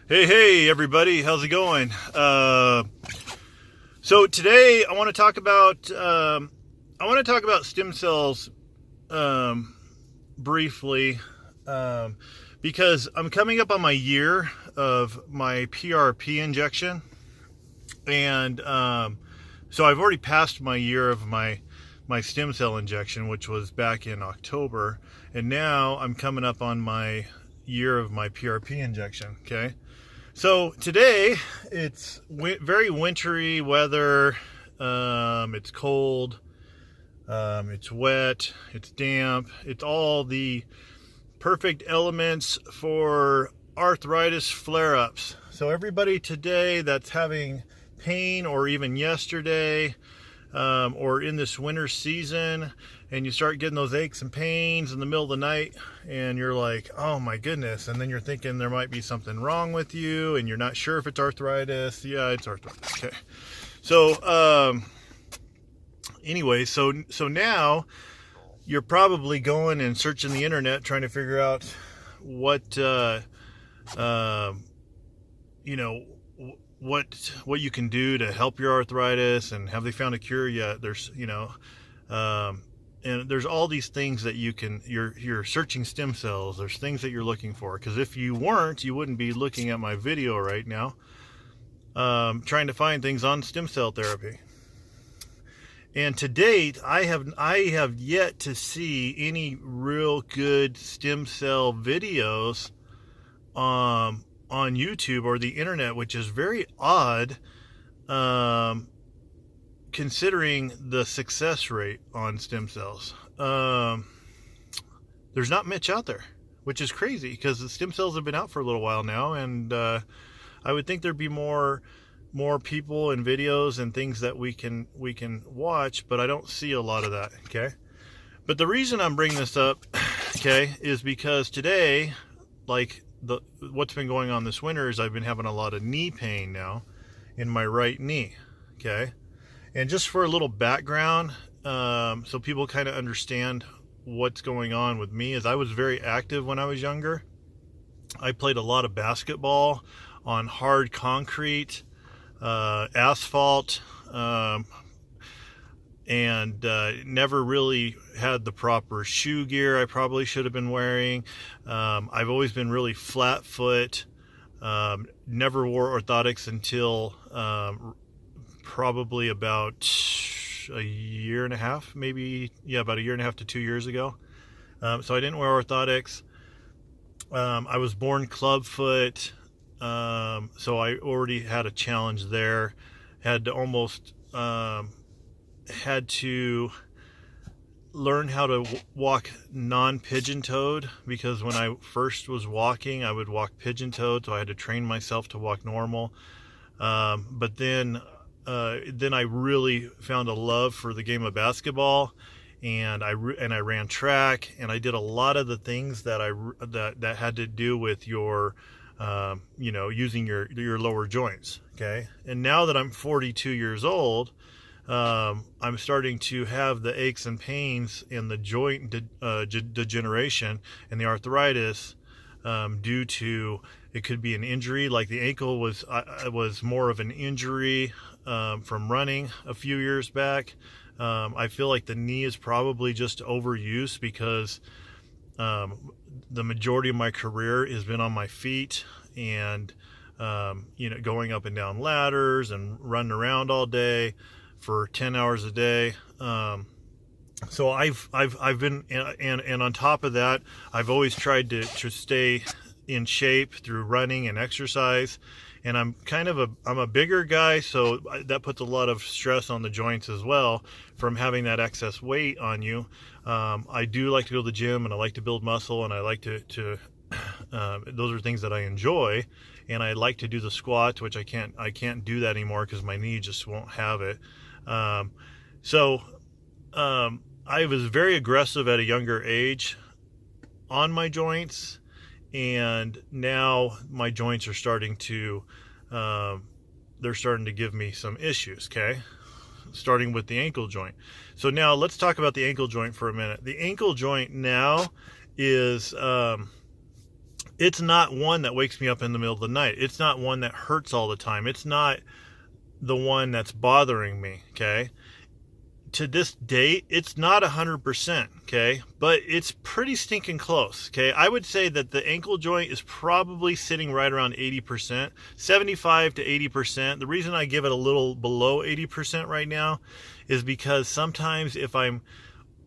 Hey everybody, how's it going? So today I want to talk about stem cells briefly, because I'm coming up on my year of my PRP injection, and so I've already passed my year of my stem cell injection, which was back in October, and now I'm coming up on my year of my PRP injection. Okay. So today it's very wintry weather. It's cold. It's wet. It's damp. It's all the perfect elements for arthritis flare-ups. So everybody today that's having pain, or even yesterday, or in this winter season, and you start getting those aches and pains in the middle of the night, and you're like, oh my goodness, and then you're thinking there might be something wrong with you, and you're not sure if it's arthritis. Yeah, it's arthritis. Okay. So anyway, so now you're probably going and searching the internet trying to figure out what you know what you can do to help your arthritis, and have they found a cure yet? There's and there's all these things that you can, you're searching stem cells. There's things that you're looking for, because if you weren't, you wouldn't be looking at my video right now, trying to find things on stem cell therapy. And to date, I have yet to see any real good stem cell videos on YouTube or the internet, which is very odd, considering the success rate on stem cells. There's not much out there, which is crazy, because the stem cells have been out for a little while now, and I would think there'd be more people and videos and things that we can watch, but I don't see a lot of that. Okay. But the reason I'm bringing this up, okay, is because today, like what's been going on this winter, is I've been having a lot of knee pain now in my right knee. Okay. And just for a little background, so people kind of understand what's going on with me, is I was very active when I was younger. I played a lot of basketball on hard concrete, asphalt, and never really had the proper shoe gear I probably should have been wearing. I've always been really flat foot, never wore orthotics until probably about a year and a half, maybe, yeah, about a year and a half to 2 years ago. So I didn't wear orthotics. I was born clubfoot, so I already had a challenge there. Had to learn how to walk non-pigeon-toed, because when I first was walking, I would walk pigeon-toed, so I had to train myself to walk normal. But then I really found a love for the game of basketball, and I ran track, and I did a lot of the things that that had to do with your using your lower joints. Okay. And now that I'm 42 years old, I'm starting to have the aches and pains and the joint degeneration and the arthritis, due to, it could be an injury, like the ankle was more of an injury from running a few years back. I feel like the knee is probably just overuse, because the majority of my career has been on my feet, and going up and down ladders and running around all day for 10 hours a day. So I've been, and on top of that, I've always tried to stay in shape through running and exercise. And I'm a bigger guy, so that puts a lot of stress on the joints as well, from having that excess weight on you. I do like to go to the gym, and I like to build muscle, and I like to those are things that I enjoy. And I like to do the squats, which I can't do that anymore, because my knee just won't have it. So I was very aggressive at a younger age on my joints, and now my joints are starting to give me some issues. Okay, starting with the ankle joint. So now let's talk about the ankle joint for a minute. The ankle joint now is it's not one that wakes me up in the middle of the night. It's not one that hurts all the time. It's not the one that's bothering me, okay? To this date, it's not 100%, okay? But it's pretty stinking close, okay? I would say that the ankle joint is probably sitting right around 80%, 75 to 80%. The reason I give it a little below 80% right now is because sometimes if I'm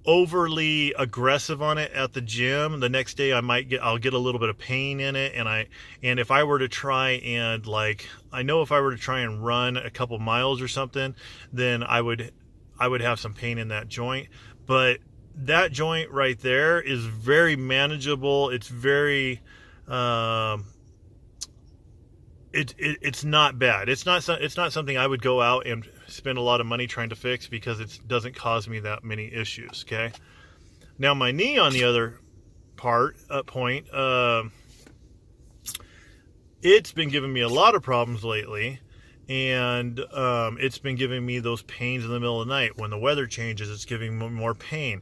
overly aggressive on it at the gym, the next day I'll get a little bit of pain in it, and if I were to try and if I were to try and run a couple miles or something, then I would have some pain in that joint. But that joint right there is very manageable. It's very it's not bad. It's not something I would go out and spend a lot of money trying to fix, because it doesn't cause me that many issues, okay? Now my knee, on the other point, it's been giving me a lot of problems lately, and it's been giving me those pains in the middle of the night. When the weather changes, it's giving me more pain.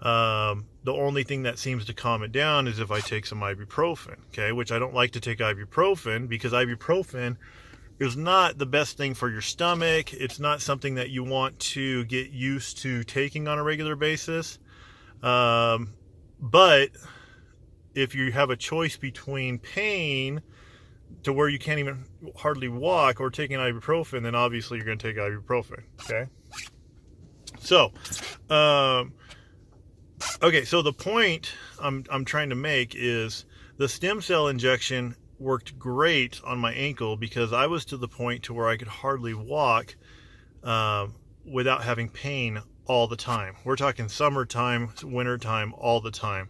The only thing that seems to calm it down is if I take some ibuprofen, okay? Which I don't like to take ibuprofen, because ibuprofen is not the best thing for your stomach. It's not something that you want to get used to taking on a regular basis. But if you have a choice between pain to where you can't even hardly walk or taking ibuprofen, then obviously you're going to take ibuprofen, okay? So, okay, so the point I'm trying to make is the stem cell injection worked great on my ankle, because I was to the point to where I could hardly walk without having pain all the time. We're talking summertime, wintertime, all the time.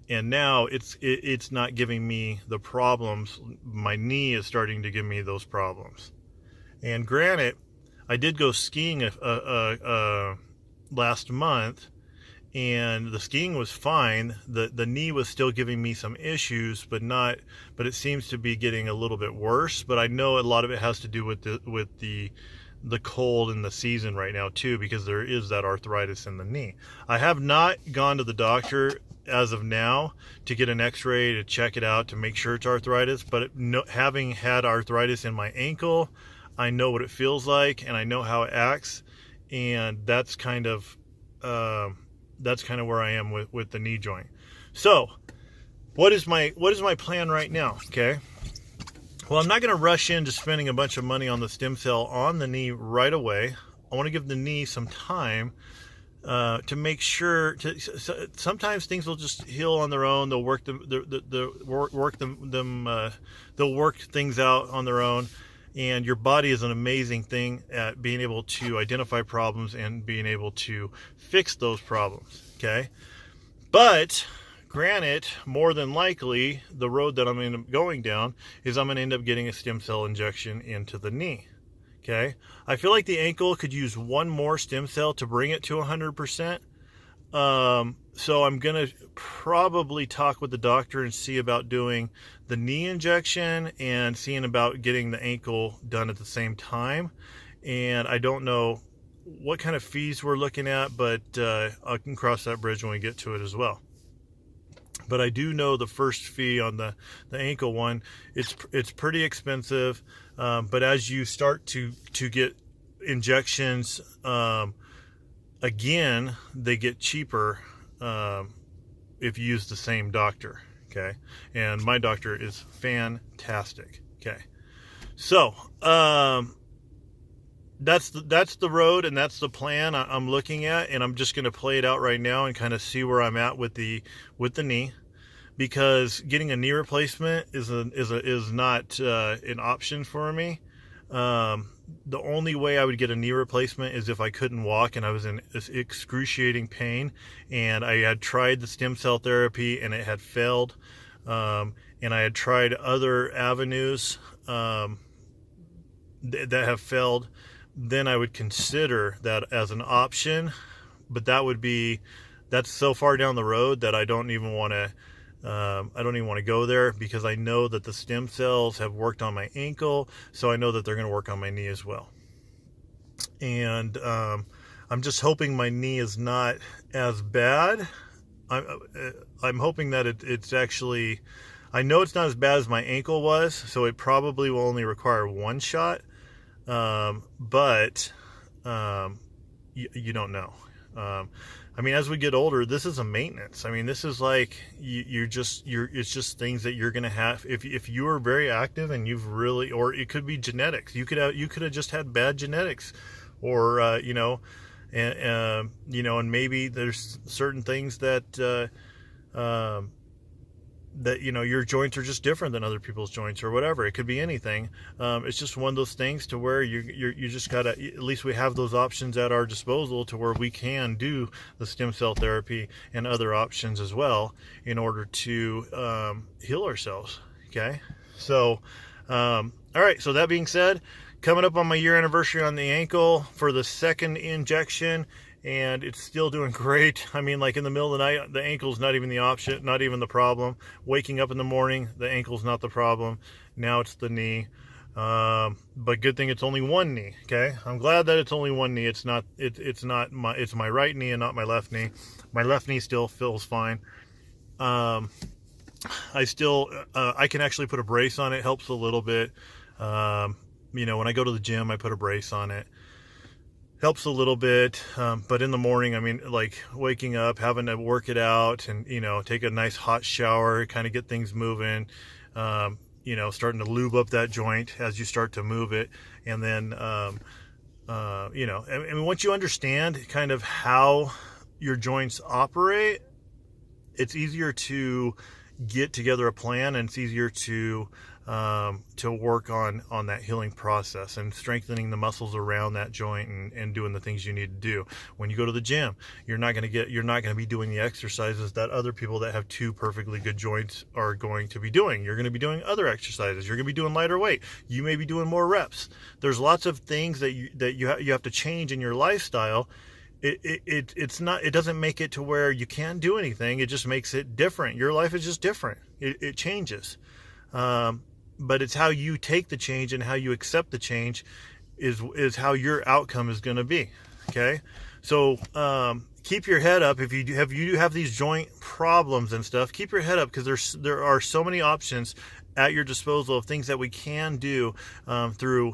And now it's not giving me the problems. My knee is starting to give me those problems. And granted, I did go skiing last month, and the skiing was fine. The knee was still giving me some issues, but it seems to be getting a little bit worse. But I know a lot of it has to do with the cold in the season right now too, because there is that arthritis in the knee. I have not gone to the doctor as of now to get an x-ray to check it out to make sure it's arthritis, but having had arthritis in my ankle, I know what it feels like, and I know how it acts, and that's kind of where I am with the knee joint. So what is my plan right now? Okay, well, I'm not going to rush into spending a bunch of money on the stem cell on the knee right away. I want to give the knee some time to make sure. Sometimes things will just heal on their own. They'll work they'll work things out on their own. And your body is an amazing thing at being able to identify problems and being able to fix those problems, okay? But granted, more than likely, the road that I'm going to end up going down is I'm going to end up getting a stem cell injection into the knee, okay? I feel like the ankle could use one more stem cell to bring it to 100%. So I'm going to probably talk with the doctor and see about doing the knee injection and seeing about getting the ankle done at the same time. And I don't know what kind of fees we're looking at, but I can cross that bridge when we get to it as well. But I do know the first fee on the ankle one, it's pretty expensive. But as you start to get injections, again, they get cheaper if you use the same doctor, okay? And my doctor is fantastic, okay? So that's the road, and that's the plan I'm looking at, and I'm just going to play it out right now and kind of see where I'm at with the knee, because getting a knee replacement is not an option for me. The only way I would get a knee replacement is if I couldn't walk and I was in excruciating pain, and I had tried the stem cell therapy and it had failed, and I had tried other avenues that have failed. Then I would consider that as an option, but that's so far down the road that I don't even want to go there, because I know that the stem cells have worked on my ankle, so I know that they're going to work on my knee as well. And I'm just hoping my knee is not as bad. I'm hoping that it's actually I know it's not as bad as my ankle was, so it probably will only require 1 shot. But you don't know. I mean, as we get older, this is a maintenance. I mean, this is like it's just things that you're gonna have if you are very active and you've really, or it could be genetics. You could have just had bad genetics, or you know, and maybe there's certain things that that, you know, your joints are just different than other people's joints, or whatever. It could be anything. It's just one of those things to where you just gotta, at least we have those options at our disposal to where we can do the stem cell therapy and other options as well in order to heal ourselves. Okay, so all right, so that being said, coming up on my year anniversary on the ankle for the 2nd injection, and it's still doing great. I mean, like in the middle of the night, the ankle's not even the option, not even the problem. Waking up in the morning, the ankle's not the problem. Now it's the knee. But good thing it's only one knee. Okay, I'm glad that it's only one knee. It's my right knee and not my left knee. My left knee still feels fine. I can actually put a brace on it. Helps a little bit. You know, when I go to the gym, I put a brace on it. Helps a little bit, but in the morning, I mean, like waking up, having to work it out, and, you know, take a nice hot shower, kind of get things moving, you know, starting to lube up that joint as you start to move it. And then, you know, I mean, once you understand kind of how your joints operate, it's easier to get together a plan, and it's easier to work on that healing process and strengthening the muscles around that joint, and doing the things you need to do. When you go to the gym, you're not going to be doing the exercises that other people that have 2 perfectly good joints are going to be doing. You're going to be doing other exercises. You're going to be doing lighter weight. You may be doing more reps. There's lots of things that you have to change in your lifestyle. It doesn't make it to where you can't do anything. It just makes it different. Your life is just different. It changes. But it's how you take the change and how you accept the change is how your outcome is going to be. Okay, so keep your head up. If you have these joint problems and stuff, keep your head up, because there are so many options at your disposal of things that we can do through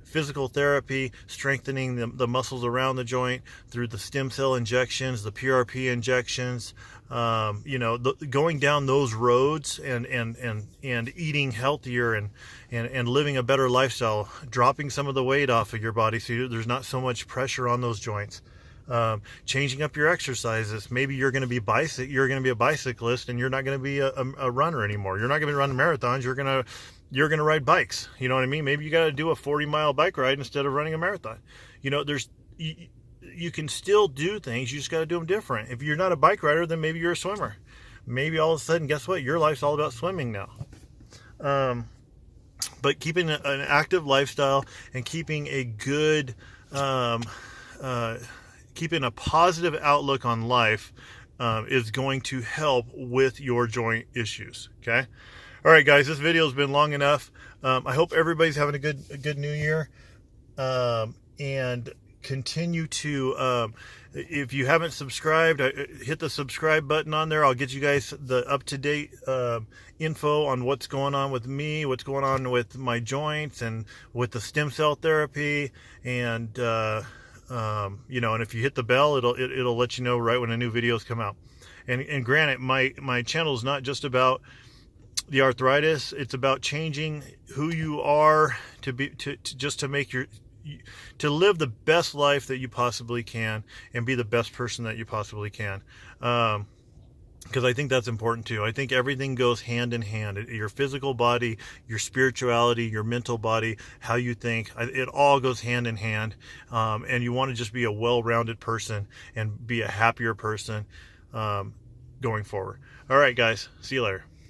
physical therapy, strengthening the muscles around the joint, through the stem cell injections, the PRP injections, you know, going down those roads, and eating healthier, and living a better lifestyle, dropping some of the weight off of your body so there's not so much pressure on those joints. Changing up your exercises. Maybe you're going to be a bicyclist, and you're not going to be a runner anymore. You're not going to be running marathons. You're going to ride bikes. You know what I mean? Maybe you got to do a 40-mile bike ride instead of running a marathon. You know, you can still do things. You just got to do them different. If you're not a bike rider, then maybe you're a swimmer. Maybe all of a sudden, guess what? Your life's all about swimming now. But keeping an active lifestyle and keeping a good, keeping a positive outlook on life is going to help with your joint issues. Okay. All right, guys, this video has been long enough. I hope everybody's having a good new year, and continue to, if you haven't subscribed, hit the subscribe button on there. I'll get you guys the up-to-date info on what's going on with me, what's going on with my joints, and with the stem cell therapy, and you know, and if you hit the bell, it'll let you know right when a new videos come out. And granted, my channel is not just about the arthritis. It's about changing who you are to live the best life that you possibly can, and be the best person that you possibly can. Because I think that's important too. I think everything goes hand in hand. Your physical body, your spirituality, your mental body, how you think, it all goes hand in hand. And you want to just be a well-rounded person and be a happier person going forward. All right, guys. See you later.